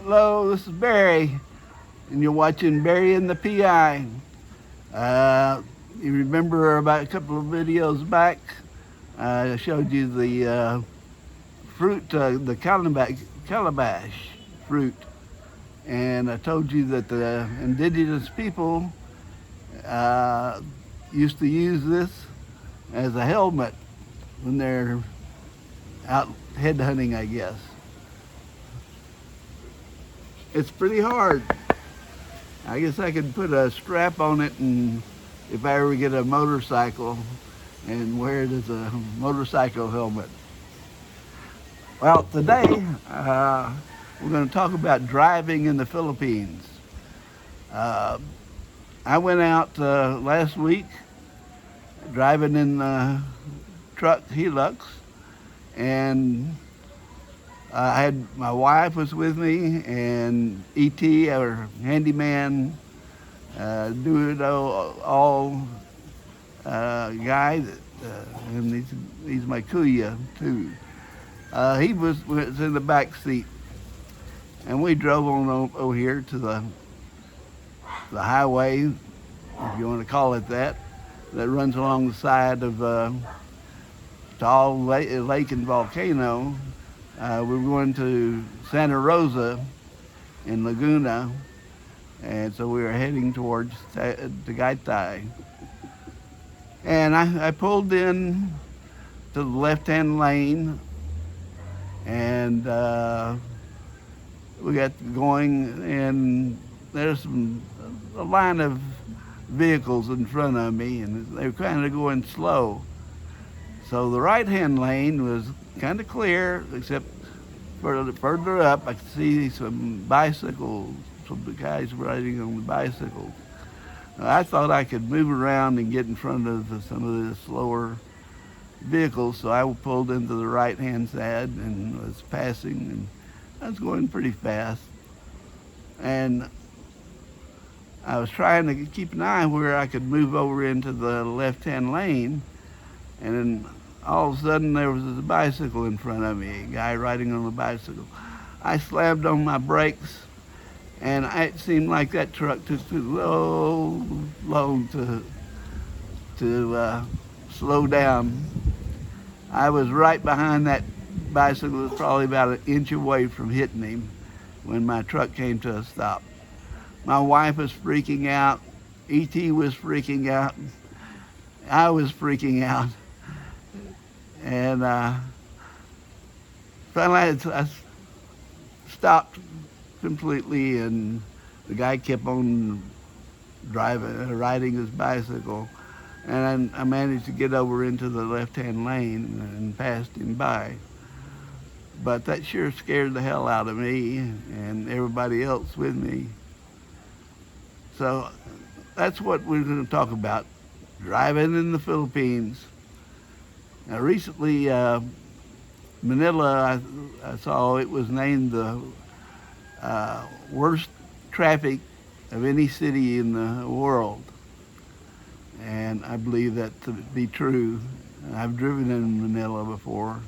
Hello, this is Barry, and you're watching Barry and the PI. You remember about a couple of videos back, I showed you the fruit, the calabash fruit, and I told you that the indigenous people uh, used to use this as a helmet when they're out head hunting, I guess. It's pretty hard. I guess I could put a strap on it, and if I ever get a motorcycle, and wear it as a motorcycle helmet. Well, today we're going to talk about driving in the Philippines. Uh, I went out last week driving in the truck Hilux, and I had my wife was with me, and ET, our handyman, do it all guy, and he's my kuya too. He was in the back seat, and we drove on over here to the highway, if you want to call it that runs along the side of Tall Lake and Volcano. We were going to Santa Rosa in Laguna, and so we were heading towards Tagaytay. And I pulled in to the left-hand lane, and we got going, and there's a line of vehicles in front of me, and they were kind of going slow. So the right-hand lane was kind of clear, except further up, I could see some bicycles, some guys riding on the bicycles. I thought I could move around and get in front of some of the slower vehicles, so I pulled into the right-hand side and was passing, and I was going pretty fast. And I was trying to keep an eye where I could move over into the left-hand lane, and then all of a sudden there was a bicycle in front of me, a guy riding on a bicycle. I slammed on my brakes, and it seemed like that truck took too long to slow down. I was right behind that bicycle, was probably about an inch away from hitting him when my truck came to a stop. My wife was freaking out. E.T. was freaking out. I was freaking out. And finally I stopped completely, and the guy kept on riding his bicycle. And I managed to get over into the left-hand lane and passed him by. But that sure scared the hell out of me and everybody else with me. So that's what we're going to talk about, driving in the Philippines. Now recently, Manila, I saw it was named the worst traffic of any city in the world. And I believe that to be true. I've driven in Manila before.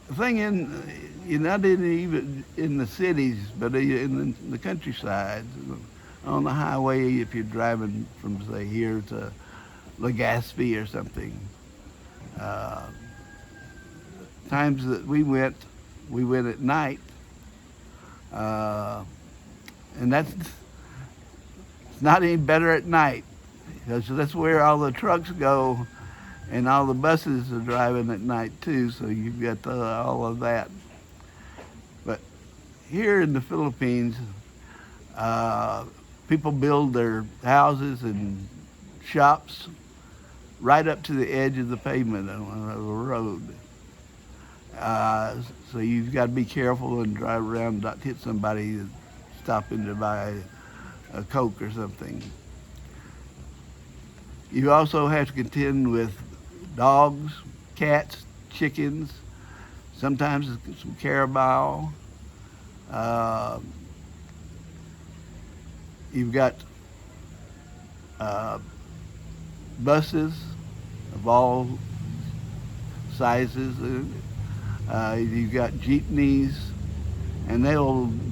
The thing not even in the cities, but in the countryside, on the highway, if you're driving from, say, here to Legazpi or something. Times that we went at night, and it's not any better at night, because that's where all the trucks go, and all the buses are driving at night too, so you've got all of that. But here in the Philippines, people build their houses and shops right up to the edge of the pavement on a road. So you've got to be careful and drive around, not hit somebody stopping to buy a Coke or something. You also have to contend with dogs, cats, chickens, sometimes some carabao. You've got buses of all sizes. You've got jeepneys, and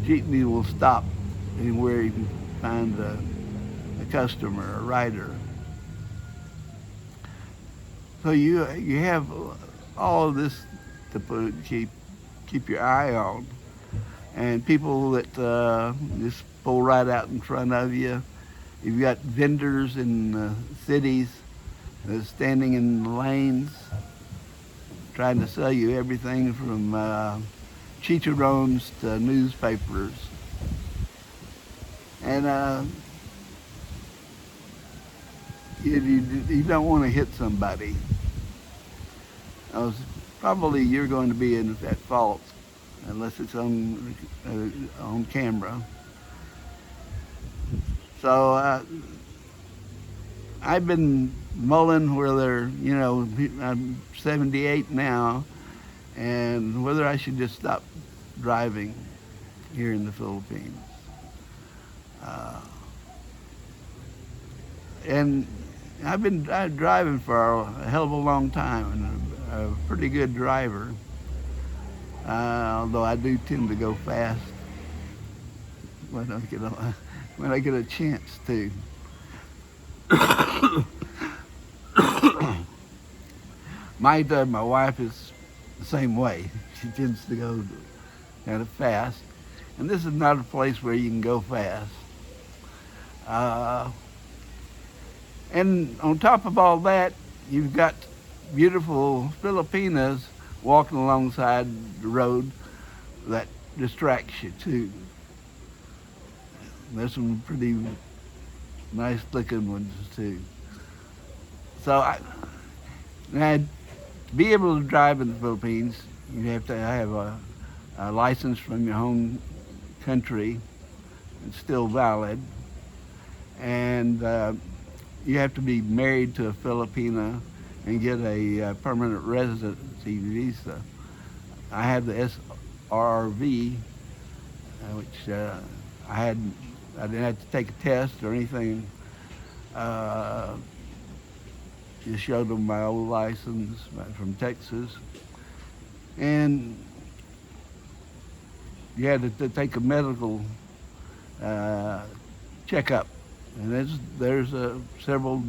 jeepney will stop anywhere you can find a customer, a rider. So you have all of this to keep your eye on, and people that just pull right out in front of you. You've got vendors in cities standing in the lanes trying to sell you everything from chicharrones to newspapers. And you don't want to hit somebody. Probably you're going to be at fault unless it's on camera. So I've been mulling whether, I'm 78 now, and whether I should just stop driving here in the Philippines. And I've been driving for a hell of a long time, and a pretty good driver, although I do tend to go fast when I get a chance to. My wife is the same way. She tends to go kind of fast, and this is not a place where you can go fast. And on top of all that, you've got beautiful Filipinas walking alongside the road that distracts you too. There's some pretty nice looking ones too. So to be able to drive in the Philippines, you have to have a license from your home country. It's still valid. And you have to be married to a Filipina and get a permanent residency visa. I have the SRV, which I didn't have to take a test or anything. Just showed them my old license from Texas. And you had to take a medical checkup. And there's several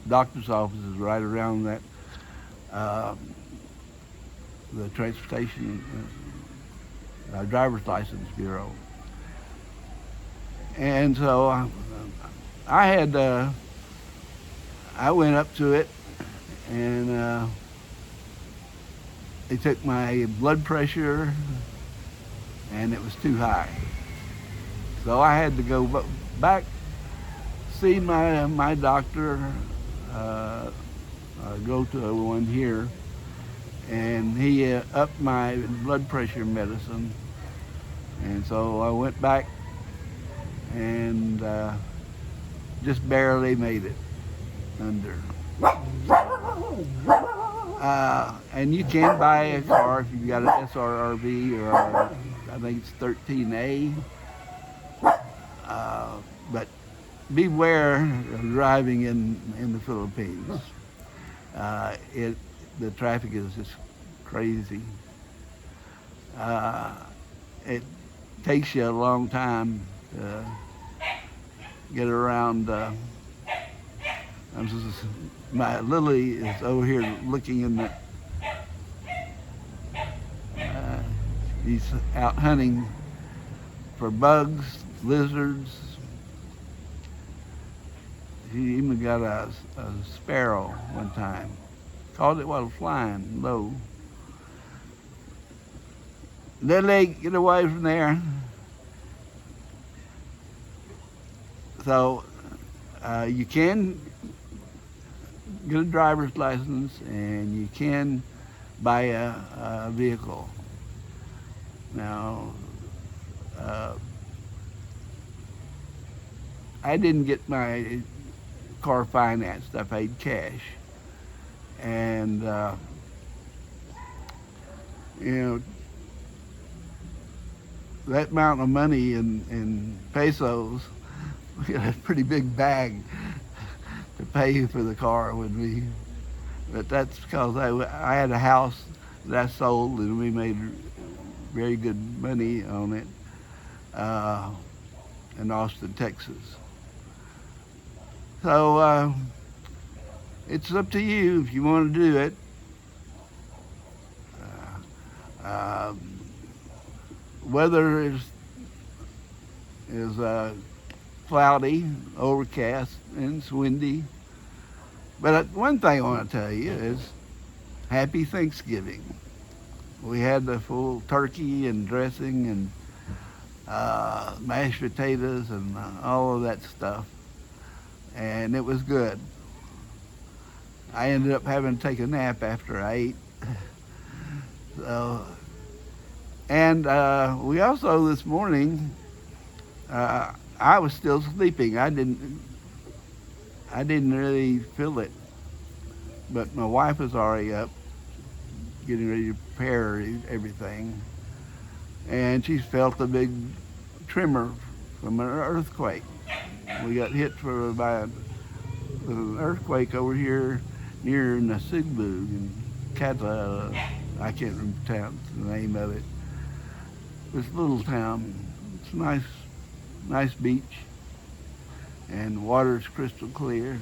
doctor's offices right around that, the Transportation Driver's License Bureau. And so I went up to it, and they took my blood pressure, and it was too high. So I had to go back, see my doctor, go to one here, and he upped my blood pressure medicine. And so I went back and just barely made it under. And you can buy a car if you've got an SRRV or I think it's 13A. But beware of driving in the Philippines. The traffic is just crazy. It takes you a long time to get around. My Lily is over here looking in the. He's out hunting for bugs, lizards. He even got a sparrow one time. Caught it while it was flying low. Lily, get away from there. So you can get a driver's license and you can buy a vehicle. Now, I didn't get my car financed. I paid cash. And, that amount of money in pesos, we got a pretty big bag to pay for the car with me. But that's because I had a house that I sold, and we made very good money on it, in Austin, Texas. So it's up to you if you want to do it. Uh, Weather is cloudy, overcast, and it's windy. But one thing I want to tell you is Happy Thanksgiving. We had the full turkey and dressing and mashed potatoes and all of that stuff, and it was good. I ended up having to take a nap after I ate. So, and we also this morning, I was still sleeping. I didn't really feel it, but my wife was already up, getting ready to prepare everything, and she felt a big tremor from an earthquake. We got hit by an earthquake over here near Nasugbu in Kata. I can't remember the name of it. This little town. It's nice beach, and the water's crystal clear.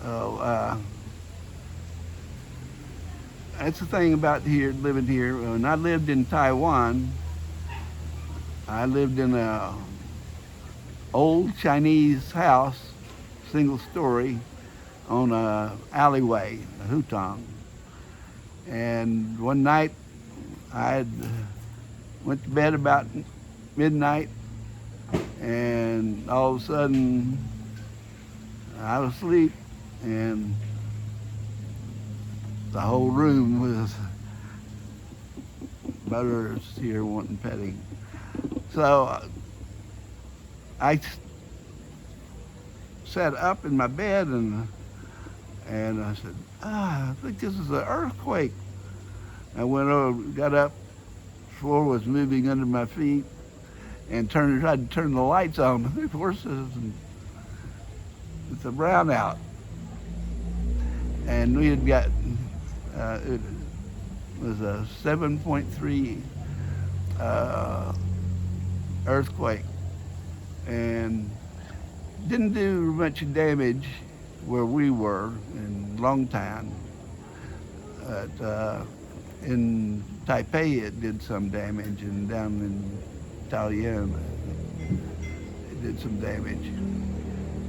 So that's the thing about living here. When I lived in Taiwan, I lived in a old Chinese house, single story, on a alleyway, a hutong. And one night I went to bed about midnight, and all of a sudden I was asleep, and the whole room was butters here wanting petting. So I sat up in my bed and I said, I think this is an earthquake. I went over, got up, the floor was moving under my feet, and tried to turn the lights on. Of course, it's a brownout. And we had got, it was a 7.3 earthquake, and didn't do much damage where we were in Longtan. But in Taipei it did some damage, and down in Dalian it did some damage.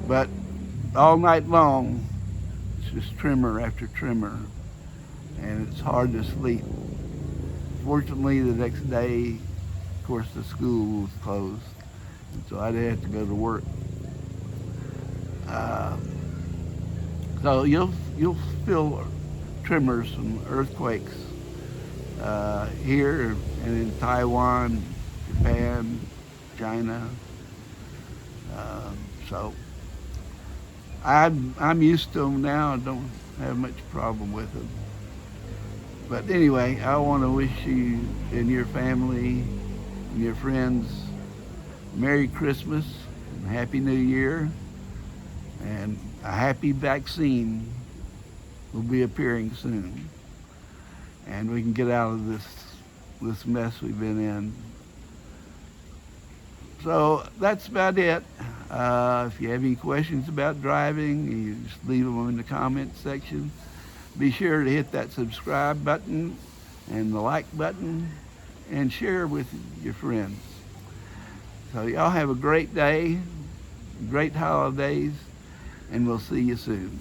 But all night long, it's just tremor after tremor, and it's hard to sleep. Fortunately, the next day, of course, the school was closed, and so I didn't have to go to work. So you'll feel tremors from earthquakes here and in Taiwan, Japan, China. So I'm used to them now. I don't have much problem with them. But anyway, I want to wish you and your family and your friends Merry Christmas and Happy New Year, and a happy vaccine will be appearing soon, and we can get out of this mess we've been in. So that's about it. If you have any questions about driving, you just leave them in the comment section. Be sure to hit that subscribe button and the like button, and share with your friends. So y'all have a great day, great holidays, and we'll see you soon.